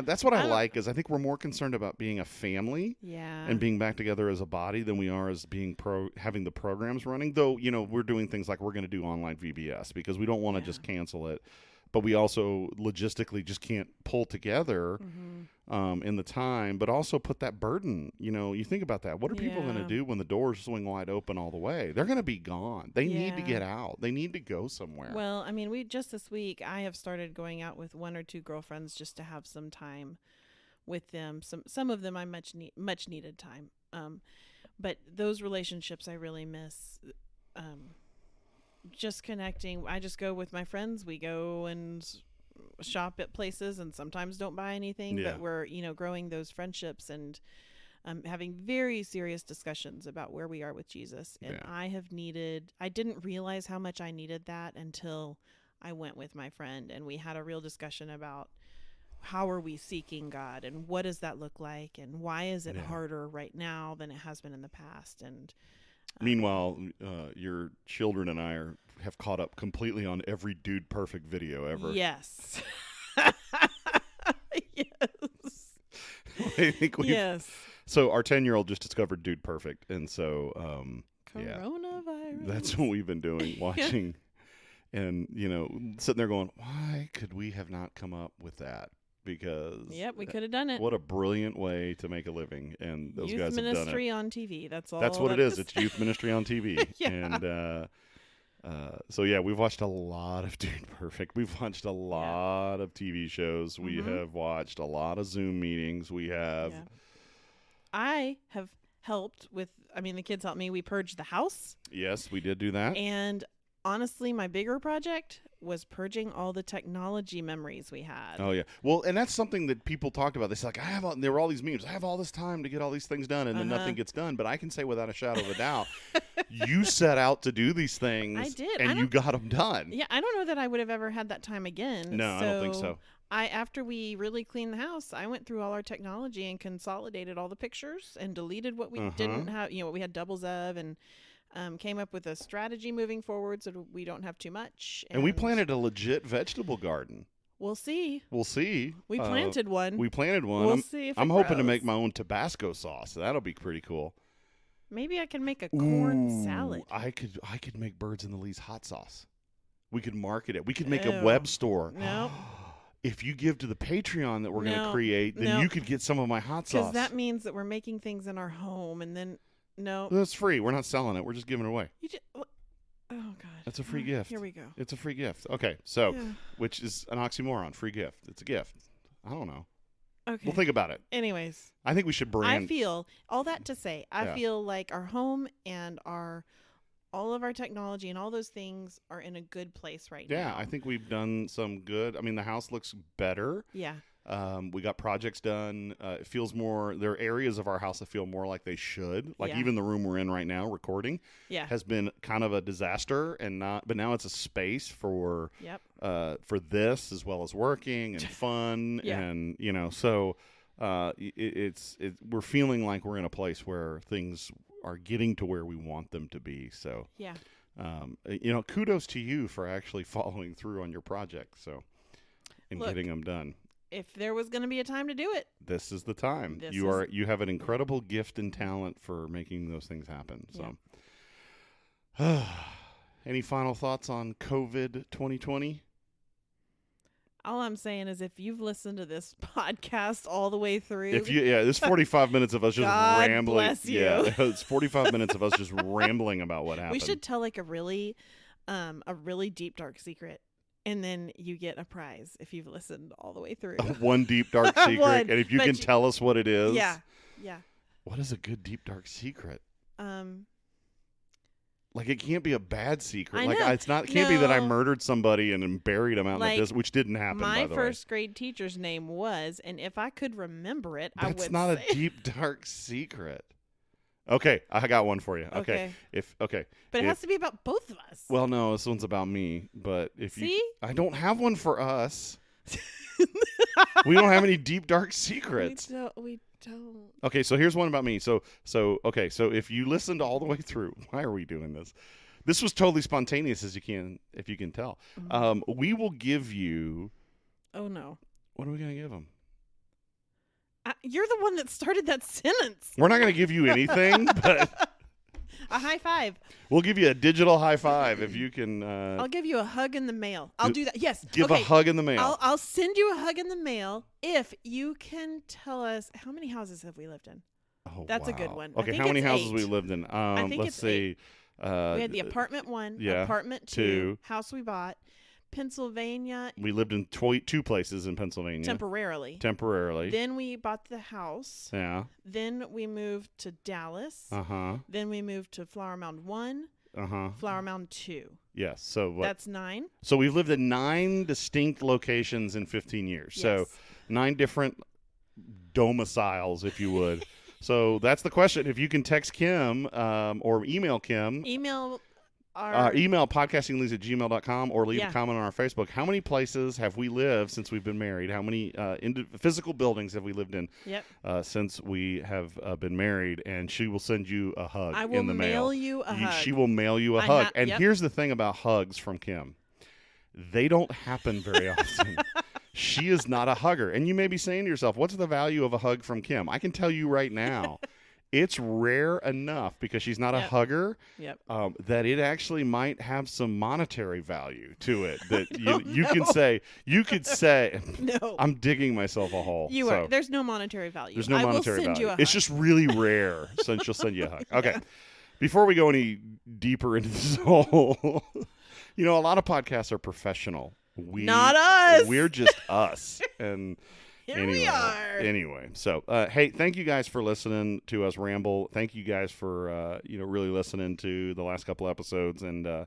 A: That's what I like is I think we're more concerned about being a family
B: Yeah.
A: and being back together as a body than we are as being having the programs running. Though, we're doing things like we're going to do online VBS because we don't want to
B: Yeah.
A: just cancel it, but we also logistically just can't pull together
B: Mhm.
A: in the time, but also put that burden. You think about that. What are people going to
B: Yeah.
A: do when the doors swing wide open all the way? They're going to be gone. They need to
B: Yeah.
A: get out. They need to go somewhere.
B: Well, I mean, we just this week I have started going out with one or two girlfriends just to have some time with them. Some of them I much needed time. But those relationships I really miss. Just connecting. I just go with my friends. We go and shop at places and sometimes don't buy anything,
A: Yeah.
B: but we're, growing those friendships and having very serious discussions about where we are with Jesus. And
A: Yeah.
B: I didn't realize how much I needed that until I went with my friend and we had a real discussion about how are we seeking God and what does that look like and why is it
A: Yeah.
B: harder right now than it has been in the past. And
A: Meanwhile, your children and I have caught up completely on every Dude Perfect video ever.
B: yes. Yes.
A: I think we've
B: Yes.
A: So our 10-year-old just discovered Dude Perfect, and so yeah.
B: Coronavirus.
A: That's what we've been doing, watching, and sitting there going, "Why could we have not come up with that?" Because
B: Yep, we could have done it.
A: what a brilliant way to make a living, and those
B: Youth
A: guys have done
B: ministry on TV. That's all.
A: it. That's what it is. It's youth ministry on TV,
B: Yeah.
A: and so yeah, we've watched a lot of Dude Perfect. We've watched a lot of TV shows. We
B: Mhm.
A: have watched a lot of Zoom meetings. We have.
B: Yeah. I have helped with. I mean, the kids helped me. We purged the house,
A: Yes, we did do that.
B: and honestly, my bigger project was purging all the technology memories we had.
A: Oh yeah, well, and that's something that people talked about. They said, like, there were all these memes. I have all this time to get all these things done, and then nothing gets done. But I can say without a shadow of a doubt, you set out to do these things.
B: I did.
A: and you got them done.
B: Yeah, I don't know that I would have ever had that time again.
A: No, I don't think so.
B: After we really cleaned the house, I went through all our technology and consolidated all the pictures and deleted what we didn't have, what we had doubles of, and came up with a strategy moving forward so that we don't have too much.
A: And we planted a legit vegetable garden.
B: We'll see.
A: We'll see.
B: We planted one.
A: We planted one.
B: We'll see if
A: I'm
B: it
A: hoping to
B: grows.
A: make my own Tabasco sauce. That'll be pretty cool.
B: Maybe I can make a corn salad.
A: I could make Birds in the Lee's hot sauce. We could market it. We could make a
B: Ew.
A: web store.
B: Nope.
A: If you give to the Patreon that we're going to
B: No,
A: create, then
B: no.
A: you could get some of my hot sauce.
B: Because that means that we're making things in our home, and then no,
A: That's free. We're not selling it. We're just giving it away.
B: you just. Oh God.
A: That's a free gift.
B: Here we go.
A: It's a free gift. Okay, so
B: Yeah.
A: which is an oxymoron. Free gift. It's a gift. I don't know.
B: Okay.
A: We'll think about it.
B: Anyways,
A: I think we should brand.
B: I feel all that to say. I
A: Yeah.
B: feel like our home and all of our technology and all those things are in a good place right now.
A: Yeah, I think we've done some good. I mean, the house looks better.
B: Yeah.
A: We got projects done. It feels more. There are areas of our house that feel more like they should. Like
B: Yeah.
A: even the room we're in right now, recording,
B: Yeah.
A: has been kind of a disaster, and not. But now it's a space for
B: Yep.
A: for this as well as working and fun,
B: Yeah.
A: and so we're feeling like we're in a place where things are getting to where we want them to be. So
B: Yeah.
A: kudos to you for actually following through on your project. So and
B: Look.
A: getting them done.
B: If there was going to be a time to do it,
A: This is the time.
B: This
A: You have an incredible gift and talent for making those things happen. So, any final thoughts on COVID 2020?
B: all I'm saying is if you've listened to this podcast all the way through,
A: This 45 minutes of us just
B: God
A: rambling.
B: bless you.
A: Yeah, it's 45 minutes of us just rambling about what happened.
B: we should tell like a really deep dark secret, and then you get a prize if you've listened all the way through.
A: One deep dark secret,
B: One,
A: and if you
B: but
A: can
B: you-
A: tell us what it is.
B: Yeah.
A: What is a good deep dark secret?
B: Um.
A: Like it can't be a bad secret.
B: I
A: Like
B: know.
A: it can't be that I
B: No.
A: murdered somebody and then buried them out in the
B: Like,
A: desert, which didn't happen.
B: My
A: by the way.
B: first grade teacher's name was, and if I could remember it, I would.
A: That's not
B: say.
A: a deep dark secret. Okay, I got one for you. Okay.
B: But it
A: if-
B: has to be about both of us.
A: Well, no, this one's about me. But if
B: See?
A: I don't have one for us. We don't have any deep dark secrets.
B: We don't.
A: Okay, so here's one about me. So if you listened all the way through, why are we doing this? This was totally spontaneous, if you can tell. We will give you.
B: Oh no.
A: What are we gonna give them?
B: You're the one that started that sentence.
A: We're not gonna give you anything, but
B: A high five.
A: we'll give you a digital high five if you can.
B: I'll give you a hug in the mail. I'll do that. Yes.
A: Give
B: okay.
A: a hug in the mail.
B: I'll send you a hug in the mail if you can tell us how many houses have we lived in.
A: Oh,
B: That's a good
A: wow.
B: one. I
A: Okay,
B: think
A: how many
B: it's
A: houses
B: 8.
A: we lived in?
B: think
A: Let's
B: it's
A: see.
B: 8. We had the apartment 1,
A: yeah,
B: apartment 2,
A: 2.
B: house we bought, Pennsylvania
A: We lived in two places in Pennsylvania
B: temporarily.
A: temporarily.
B: Then we bought the house.
A: Yeah.
B: Then we moved to Dallas.
A: Uh huh.
B: Then we moved to Flower Mound 1,
A: Uh huh.
B: Flower Mound 2.
A: Yes. So what?
B: That's 9.
A: So we've lived in 9 distinct locations in 15 years. So
B: Yes.
A: 9 different domiciles, if you would. So that's the question. If you can text Kim or email Kim,
B: Email our
A: email podcastingleads@gmail.com or leave
B: Yeah.
A: a comment on our Facebook. How many places have we lived since we've been married? How many physical buildings have we lived in
B: Yep.
A: since we have been married? And she will send you a hug
B: I will
A: in the mail.
B: mail you a hug.
A: She will mail you a
B: I
A: hug.
B: ha-
A: And
B: yep.
A: here's the thing about hugs from Kim. They don't happen very often. She is not a hugger. And you may be saying to yourself, what's the value of a hug from Kim? I can tell you right now, it's rare enough because she's not a
B: Yep.
A: hugger
B: Yep.
A: that it actually might have some monetary value to it. That you
B: no.
A: could say,
B: No.
A: I'm digging myself a hole.
B: You
A: So
B: are. There's no monetary value.
A: there's no
B: I
A: monetary
B: will send
A: value.
B: You a
A: It's
B: hug.
A: just really rare, so she'll send you a hug. Okay. Before we go any deeper into this hole, a lot of podcasts are professional.
B: Not us.
A: We're just us. And
B: Here we are.
A: Anyway, so hey, thank you guys for listening to us ramble. Thank you guys for really listening to the last couple episodes and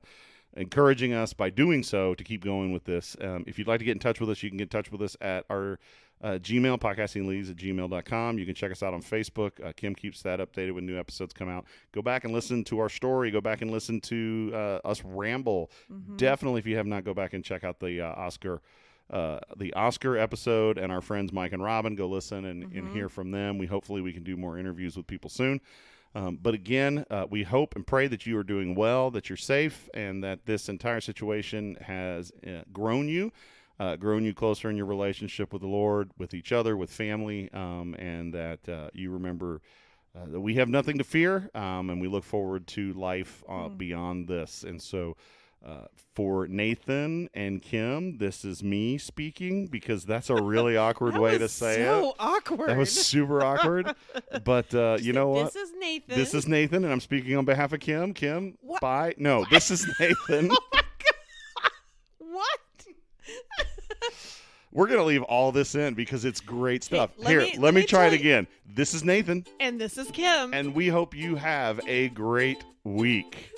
A: encouraging us by doing so to keep going with this. If you'd like to get in touch with us, you can get in touch with us at our Gmail, podcastingleads@gmail.com. You can check us out on Facebook. Kim keeps that updated when new episodes come out. Go back and listen to our story. Go back and listen to us ramble.
B: Mm-hmm.
A: Definitely, if you have not, go back and check out the Oscar episode and our friends Mike and Robin. Go listen and hear from them. Hopefully we can do more interviews with people soon. But again, we hope and pray that you are doing well, that you're safe, and that this entire situation has grown you closer in your relationship with the Lord, with each other, with family, and that you remember we have nothing to fear, and we look forward to life beyond this. And so for Nathan and Kim, this is me speaking, because that's a really awkward
B: That
A: way
B: was
A: to say
B: so
A: it.
B: awkward.
A: That was super awkward. But you know what?
B: This is Nathan.
A: This is Nathan, and I'm speaking on behalf of Kim. Kim,
B: What?
A: bye. No, this is Nathan.
B: Oh my God. What?
A: We're going to leave all this in because it's great stuff.
B: let
A: Here,
B: me-
A: let
B: let
A: me
B: me
A: try it
B: tell you-
A: again. This is Nathan,
B: And this is Kim.
A: and we hope you have a great week.